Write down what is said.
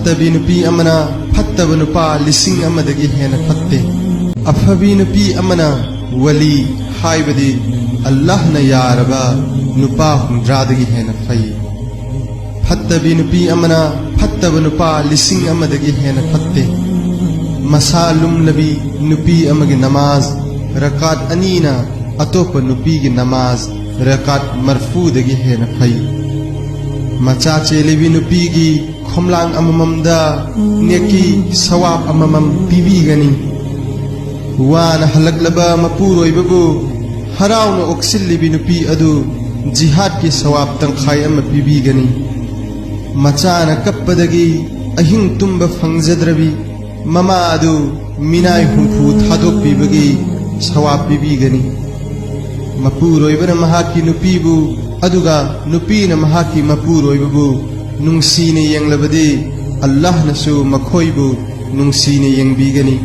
ꯐꯠꯇꯕꯤ ꯅꯨꯄꯤ ꯑꯃꯅ ꯐꯠꯇꯕ ꯅꯨꯄꯥ ꯂꯤꯁꯤꯡ ꯑꯃꯗꯒꯤ ꯍꯦꯟꯅ ꯐꯠꯇꯦ ꯑꯐꯕꯤ ꯅꯨꯄꯤ ꯑꯃꯅ ꯋꯥꯂꯤ ꯍꯥꯏꯕꯗꯤ ꯑꯜꯂꯥꯍꯅ ꯌꯥꯔꯕ ꯅꯨꯄꯥ 100ꯗꯒꯤ ꯍꯦꯟꯅ ꯐꯩ ꯐꯠꯇꯕꯤ ꯅꯨꯄꯤ ꯑꯃꯅ ꯐꯠꯇꯕ ꯅꯨꯄꯥ ꯂꯤꯁꯤꯡ ꯑꯃꯗꯒꯤ ꯍꯦꯟꯅ ꯐꯠꯇꯦ ꯃꯁꯥ ꯂꯨꯝꯂꯕꯤ ꯅꯨꯄꯤ ꯑꯃꯒꯤ ꯅꯃꯥꯖ ꯔꯀꯥꯠ ꯑꯅꯤꯅ ꯑꯇꯣꯞꯄ ꯅꯨꯄꯤꯒꯤ ꯅꯃꯥꯖ रकात मरफूदगी हेन फई मचा चेलेबी नुपीगी खोमलांग अमममदा नेकी सवाब अममम पीबीगनी वान हलकलबा मपुरोइबबु हराउन ओक्सिल्लिबी नुपी अदु जिहाद की सवाब तंखाय अम पीबीगनी मचाना कप्पदगी अहिंग तुम्ब फंगजद्रबी ममा अदु मिनाय हुंफु थादोकपीबगी सवाब पीबीगनी मपुरोइबना महाकी नुपीबु अदुगा नुपीना महाकी मपुरोइबबु नुंसीने यंगलबदि अल्लाहनसु मखोइबु नुंसीने यंगबीगनी।